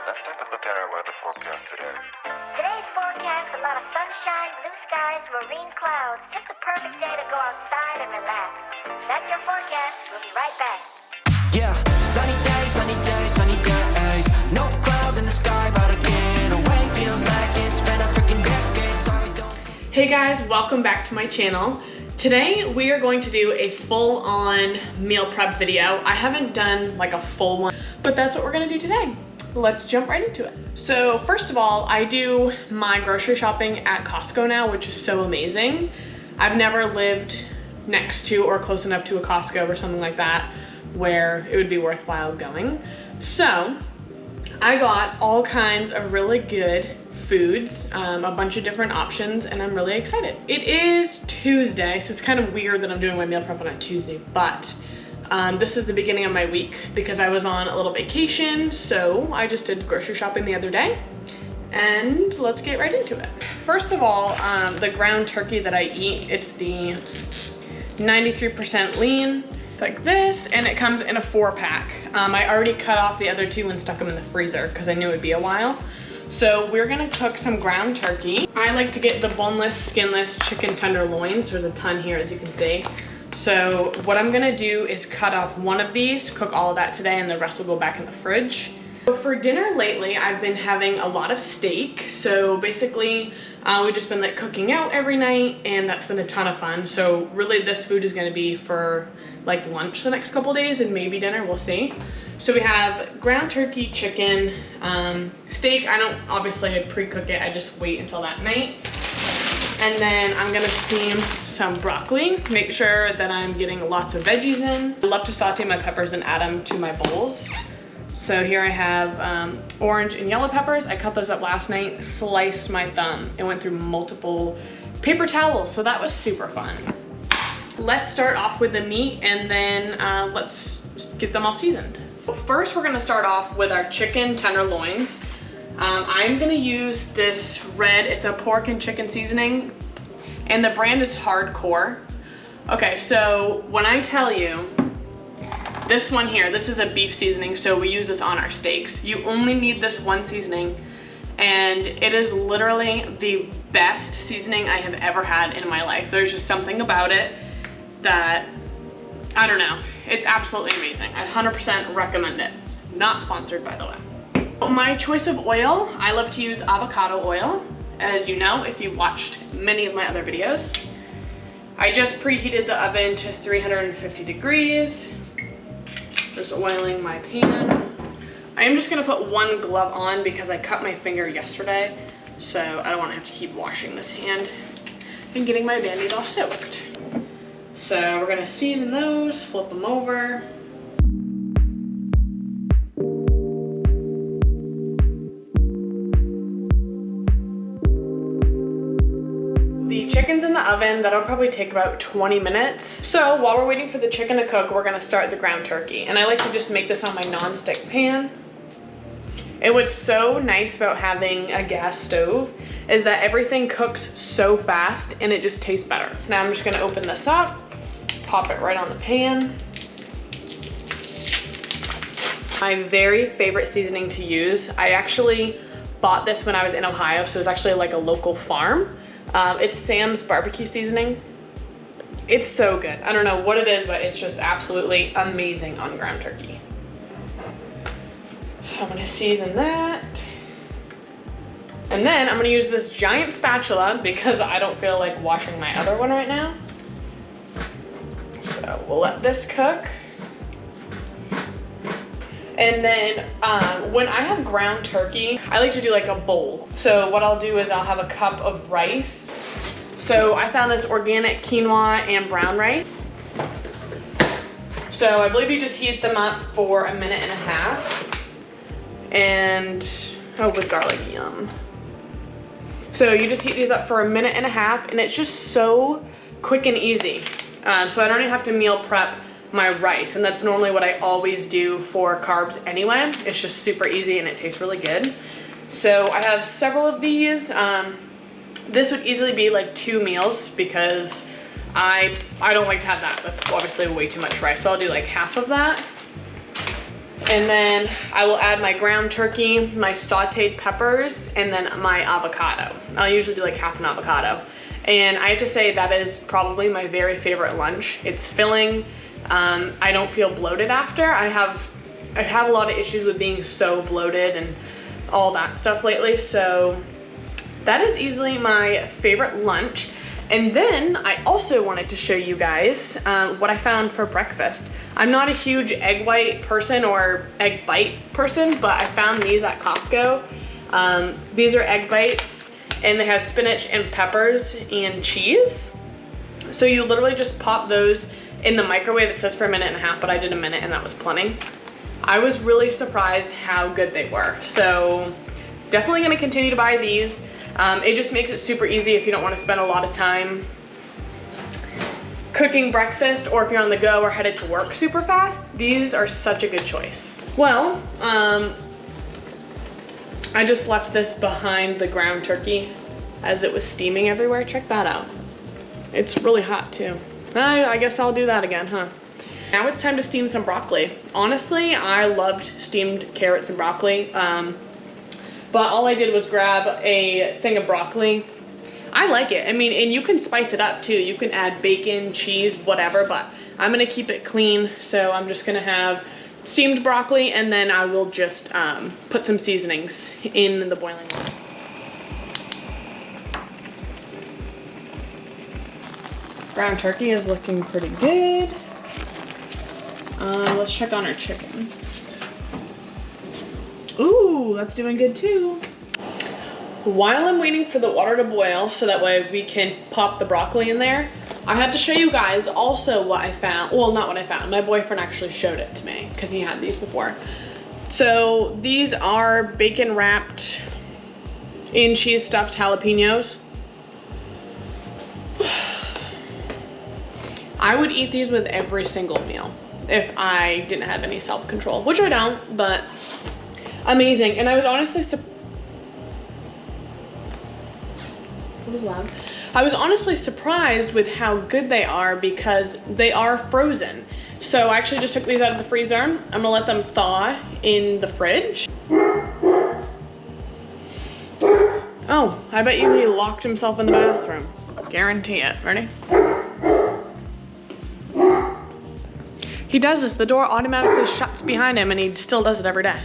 Let's take a look at our weather forecast today. Today's forecast, a lot of sunshine, blue skies, marine clouds. Just a perfect day to go outside and relax. That's your forecast. We'll be right back. Yeah, sunny days, sunny days, sunny days. No clouds in the sky, but again, away feels like it's been a freaking decade. Sorry, don't. Hey guys, welcome back to my channel. Today we are going to do a full-on meal prep video. I haven't done like a full one, but that's what we're gonna do today. Let's jump right into it. So first of all, I do my grocery shopping at Costco now, which is so amazing. I've never lived next to or close enough to a Costco or something like that where it would be worthwhile going. So I got all kinds of really good foods, a bunch of different options, and I'm really excited. It is Tuesday, so it's kind of weird that I'm doing my meal prep on a Tuesday, but this is the beginning of my week because I was on a little vacation, so I just did grocery shopping the other day, and let's get right into it. First of all, the ground turkey that I eat, it's the 93% lean. It's like this, and it comes in a 4-pack. I already cut off the other 2 and stuck them in the freezer because I knew it'd be a while. So we're gonna cook some ground turkey. I like to get the boneless, skinless chicken tenderloins. There's a ton here, as you can see. So what I'm gonna do is cut off one of these, cook all of that today, and the rest will go back in the fridge. So for dinner lately, I've been having a lot of steak. So basically, we've just been like cooking out every night, and that's been a ton of fun. So really this food is gonna be for like lunch the next couple days and maybe dinner, we'll see. So we have ground turkey, chicken, steak. I don't obviously pre-cook it, I just wait until that night. And then I'm gonna steam some broccoli, make sure that I'm getting lots of veggies in. I love to saute my peppers and add them to my bowls. So here I have orange and yellow peppers. I cut those up last night, sliced my thumb. It went through multiple paper towels, so that was super fun. Let's start off with the meat, and then let's get them all seasoned. First, we're gonna start off with our chicken tenderloins. I'm gonna use this red, it's a pork and chicken seasoning, and the brand is Hardcore. Okay, so when I tell you, this one here, this is a beef seasoning, so we use this on our steaks. You only need this one seasoning, and it is literally the best seasoning I have ever had in my life. There's just something about it that, I don't know, it's absolutely amazing. I'd 100% recommend it. Not sponsored, by the way. My choice of oil, I love to use avocado oil, as you know if you watched many of my other videos. I just preheated the oven to 350 degrees. Just oiling my pan. I am just gonna put one glove on because I cut my finger yesterday, so I don't wanna have to keep washing this hand and getting my Band-Aid all soaked. So we're gonna season those, flip them over. The chicken's in the oven. That'll probably take about 20 minutes. So while we're waiting for the chicken to cook, we're gonna start the ground turkey. And I like to just make this on my non-stick pan. And what's so nice about having a gas stove is that everything cooks so fast and it just tastes better. Now I'm just gonna open this up, pop it right on the pan. My very favorite seasoning to use, I actually bought this when I was in Ohio, so it's actually like a local farm. It's Sam's barbecue seasoning. It's so good. I don't know what it is, but it's just absolutely amazing on ground turkey. So I'm gonna season that. And then I'm gonna use this giant spatula because I don't feel like washing my other one right now. So we'll let this cook. And then when I have ground turkey, I like to do like a bowl. So what I'll do is I'll have a cup of rice. So I found this organic quinoa and brown rice. So I believe you just heat them up for 1.5 minutes. And, oh, with garlic, yum. So you just heat these up for 1.5 minutes, and it's just so quick and easy. So I don't even have to meal prep my rice, and that's normally what I always do for carbs anyway. It's just super easy and it tastes really good. So I have several of these. This would easily be like 2 meals because I don't like to have that. That's obviously way too much rice, so I'll do like half of that. And then I will add my ground turkey, my sauteed peppers, and then my avocado. I'll usually do like half an avocado. And I have to say that is probably my very favorite lunch. It's filling. I don't feel bloated after. I've had a lot of issues with being so bloated and all that stuff lately. So that is easily my favorite lunch. And then I also wanted to show you guys what I found for breakfast. I'm not a huge egg white person or egg bite person, but I found these at Costco. These are egg bites, and they have spinach and peppers and cheese. So you literally just pop those in the microwave. It says for 1.5 minutes, but I did 1 minute and that was plenty. I was really surprised how good they were. So definitely gonna continue to buy these. It just makes it super easy if you don't want to spend a lot of time cooking breakfast, or if you're on the go or headed to work super fast. These are such a good choice. Well, I just left this behind the ground turkey as it was steaming everywhere. Check that out. It's really hot too. I guess I'll do that again, huh? Now it's time to steam some broccoli. Honestly, I loved steamed carrots and broccoli. But all I did was grab a thing of broccoli. I like it. I mean, and you can spice it up too. You can add bacon, cheese, whatever, but I'm gonna keep it clean. So I'm just gonna have steamed broccoli, and then I will just put some seasonings in the boiling water. Ground turkey is looking pretty good. Let's check on our chicken. Ooh, that's doing good too. While I'm waiting for the water to boil so that way we can pop the broccoli in there, I had to show you guys also what I found. Well, not what I found. My boyfriend actually showed it to me because he had these before. So these are bacon wrapped in cheese stuffed jalapenos. I would eat these with every single meal if I didn't have any self-control, which I don't, but amazing. And I was honestly I was honestly surprised with how good they are because they are frozen. So I actually just took these out of the freezer. I'm gonna let them thaw in the fridge. Oh, I bet you he locked himself in the bathroom. Guarantee it. Ready? He does this. The door automatically shuts behind him and he still does it every day.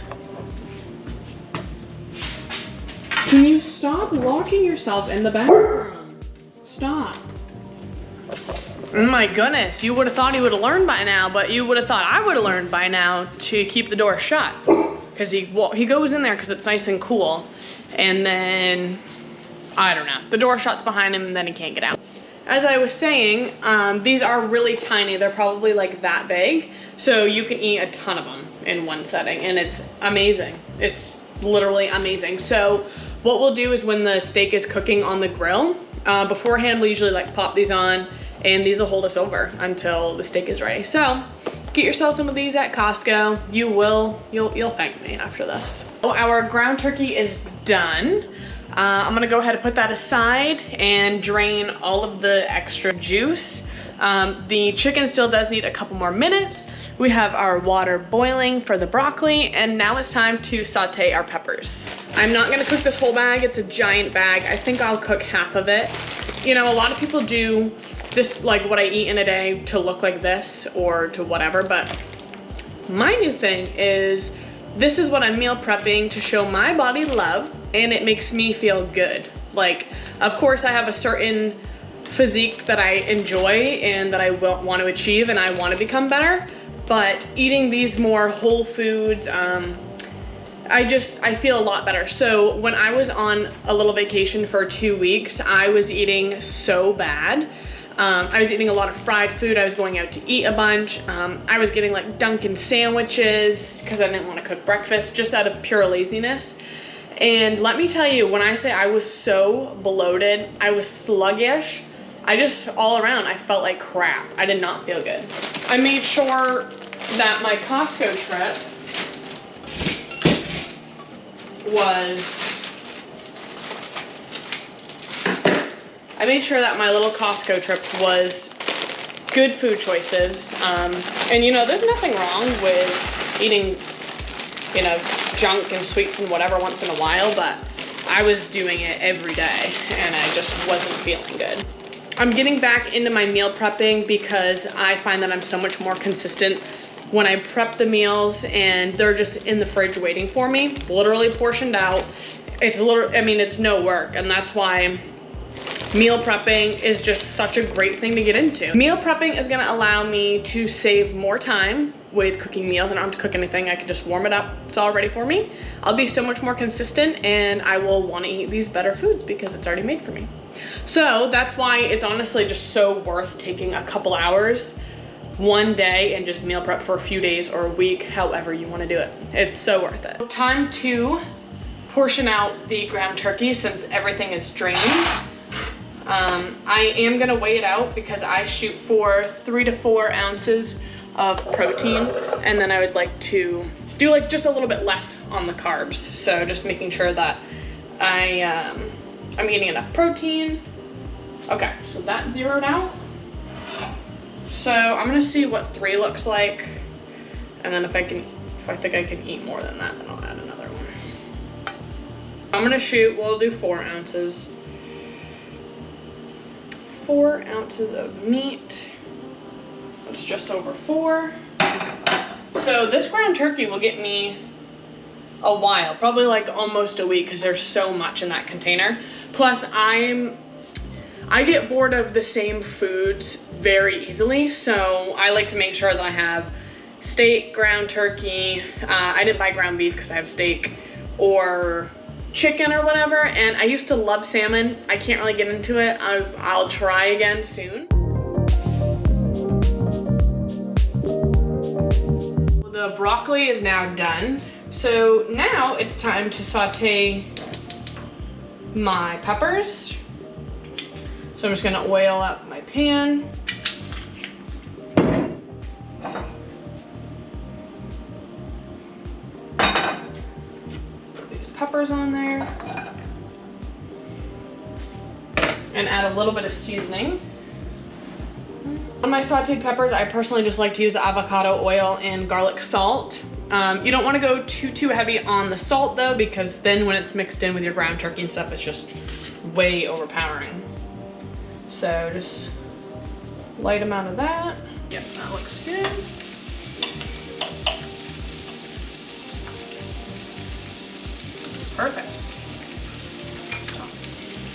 Can you stop locking yourself in the bathroom? Stop. Oh my goodness, you would have thought he would have learned by now, but you would have thought I would have learned by now to keep the door shut. Because he goes in there because it's nice and cool. And then, I don't know, the door shuts behind him and then he can't get out. As I was saying, these are really tiny. They're probably like that big. So you can eat a ton of them in one setting and it's amazing. It's literally amazing. So what we'll do is when the steak is cooking on the grill, beforehand we usually like pop these on and these will hold us over until the steak is ready. So get yourself some of these at Costco. You'll thank me after this. So our ground turkey is done. I'm gonna go ahead and put that aside and drain all of the extra juice. The chicken still does need a couple more minutes. We have our water boiling for the broccoli, and now it's time to saute our peppers. I'm not gonna cook this whole bag. It's a giant bag. I think I'll cook half of it. You know, a lot of people do this, like what I eat in a day, to look like this or to whatever, but my new thing is this is what I'm meal prepping to show my body love, and it makes me feel good. Like, of course I have a certain physique that I enjoy and that I want to achieve and I want to become better, but eating these more whole foods, I feel a lot better. So when I was on a little vacation for 2 weeks, I was eating so bad. I was eating a lot of fried food. I was going out to eat a bunch. I was getting like Dunkin' sandwiches because I didn't want to cook breakfast, just out of pure laziness. And let me tell you, when I say I was so bloated, I was sluggish, all around, I felt like crap. I did not feel good. I made sure that my Costco trip I made sure that my little Costco trip was good food choices. And you know, there's nothing wrong with eating you know, junk and sweets and whatever once in a while, but I was doing it every day and I just wasn't feeling good. I'm getting back into my meal prepping because I find that I'm so much more consistent when I prep the meals and they're just in the fridge waiting for me, literally portioned out. It's literally, I mean, it's no work, and that's why meal prepping is just such a great thing to get into. Meal prepping is gonna allow me to save more time with cooking meals. I don't have to cook anything, I can just warm it up, it's all ready for me. I'll be so much more consistent and I will wanna eat these better foods because it's already made for me. So that's why it's honestly just so worth taking a couple hours one day and just meal prep for a few days or a week, however you wanna do it. It's so worth it. Time to portion out the ground turkey since everything is drained. I am gonna weigh it out because I shoot for 3 to 4 ounces of protein, and then I would like to do like just a little bit less on the carbs. So just making sure that I'm eating enough protein. Okay, so that's zeroed out. So I'm gonna see what 3 looks like, and then if I think I can eat more than that, then I'll add another one. I'm gonna shoot, we'll do 4 ounces. 4 ounces of meat. That's just over 4. So this ground turkey will get me a while, probably like almost a week because there's so much in that container. Plus I get bored of the same foods very easily, so I like to make sure that I have steak, ground turkey. I didn't buy ground beef because I have steak, or chicken or whatever, and I used to love salmon. I can't really get into it. I'll try again soon. The broccoli is now done. So now it's time to saute my peppers. So I'm just gonna oil up my pan. Put these peppers on there. And add a little bit of seasoning. On my sauteed peppers, I personally just like to use avocado oil and garlic salt. You don't want to go too heavy on the salt though, because then when it's mixed in with your ground turkey and stuff, it's just way overpowering. So just light amount of that. Yep, that looks good. Perfect.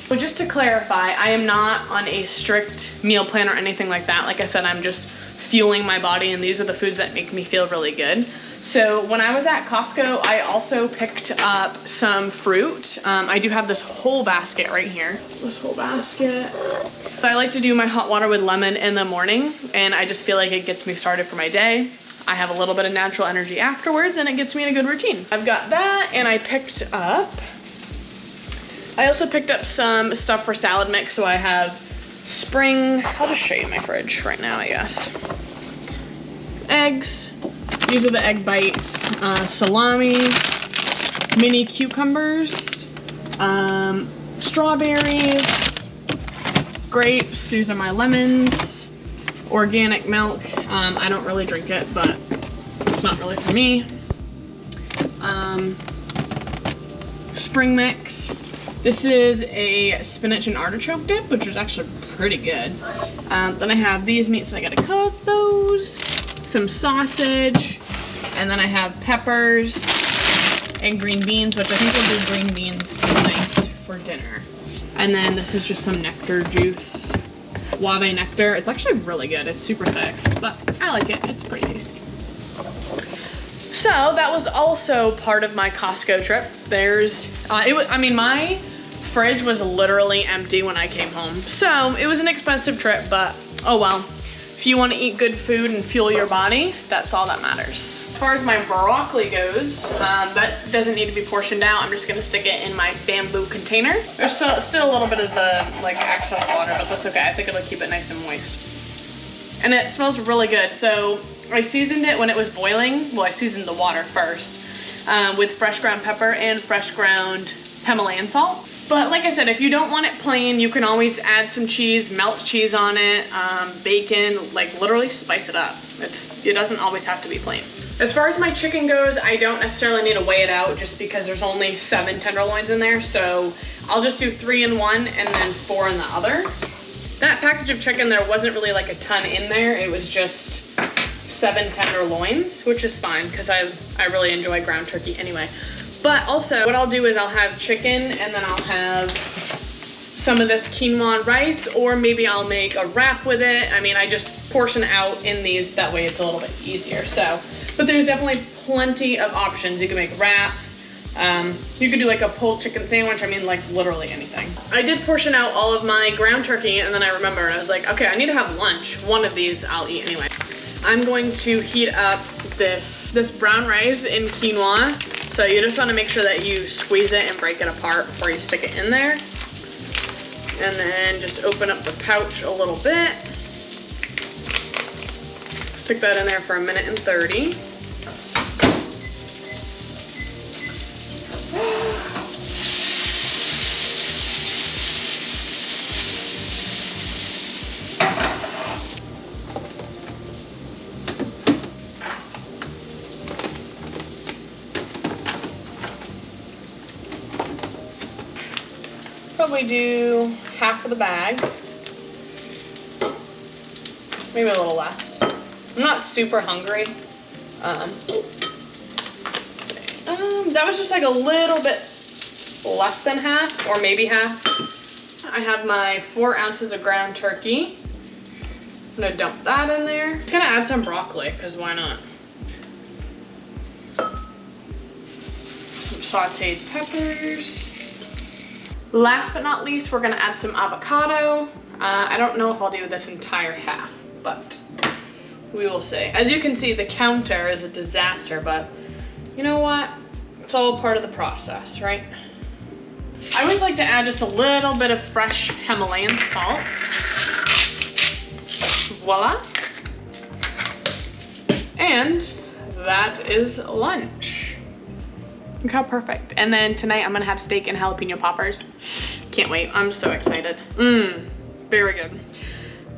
So just to clarify, I am not on a strict meal plan or anything like that. Like I said, I'm just fueling my body, and these are the foods that make me feel really good. So when I was at Costco, I also picked up some fruit. I do have this whole basket right here. This whole basket. So I like to do my hot water with lemon in the morning, and I just feel like it gets me started for my day. I have a little bit of natural energy afterwards, and it gets me in a good routine. I've got that, and I also picked up some stuff for salad mix. So I have spring, I'll just show you my fridge right now, I guess. Eggs, these are the egg bites, salami, mini cucumbers, strawberries, grapes, these are my lemons, organic milk. I don't really drink it, but it's not really for me. Spring mix. This is a spinach and artichoke dip, which is actually pretty good. Then I have these meats, and I gotta cook those. Some sausage, and then I have peppers and green beans, which I think we'll do green beans tonight for dinner. And then this is just some nectar juice, guava nectar. It's actually really good. It's super thick, but I like it. It's pretty tasty. So that was also part of my Costco trip. My fridge was literally empty when I came home. So it was an expensive trip, but oh well. If you want to eat good food and fuel your body, that's all that matters. As far as my broccoli goes, that doesn't need to be portioned out. I'm just gonna stick it in my bamboo container. There's still a little bit of the excess water, but that's okay. I think it'll keep it nice and moist. And it smells really good. So I seasoned it when it was boiling. Well, I seasoned the water first with fresh ground pepper and fresh ground Himalayan salt. But like I said, if you don't want it plain, you can always add some cheese, melt cheese on it, bacon, like literally spice it up. It doesn't always have to be plain. As far as my chicken goes, I don't necessarily need to weigh it out just because there's only 7 tenderloins in there. So I'll just do 3 in one and then 4 in the other. That package of chicken, there wasn't really like a ton in there. It was just 7 tenderloins, which is fine because I really enjoy ground turkey anyway. But also what I'll do is I'll have chicken and then I'll have some of this quinoa rice, or maybe I'll make a wrap with it. I mean, I just portion out in these, that way it's a little bit easier. So, but there's definitely plenty of options. You can make wraps. You could do like a pulled chicken sandwich. I mean, like literally anything. I did portion out all of my ground turkey and then I remembered, I was like, okay, I need to have lunch. One of these I'll eat anyway. I'm going to heat up this brown rice in quinoa. So you just want to make sure that you squeeze it and break it apart before you stick it in there. And then just open up the pouch a little bit. Stick that in there for 1:30. Probably do half of the bag, maybe a little less. I'm not super hungry. That was just like a little bit less than half, or maybe half. I have my 4 ounces of ground turkey. I'm gonna dump that in there. I'm just gonna add some broccoli, because why not? Some sauteed peppers. Last but not least, we're gonna add some avocado. I don't know if I'll do this entire half, but we will see. As you can see, the counter is a disaster, but you know what? It's all part of the process, right? I always like to add just a little bit of fresh Himalayan salt. Voila. And that is lunch. Look how perfect. And then tonight I'm gonna have steak and jalapeno poppers. Can't wait, I'm so excited. Very good.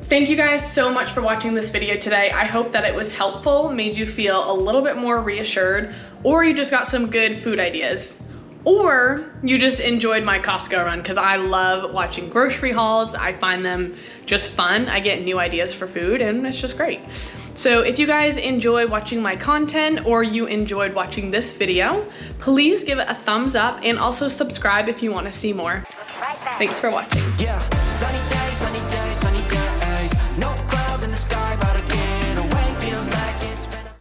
Thank you guys so much for watching this video today. I hope that it was helpful, made you feel a little bit more reassured, or you just got some good food ideas. Or you just enjoyed my Costco run, because I love watching grocery hauls. I find them just fun. I get new ideas for food and it's just great. So if you guys enjoy watching my content, or you enjoyed watching this video, please give it a thumbs up and also subscribe if you want to see more. Thanks for watching. Yeah, sunny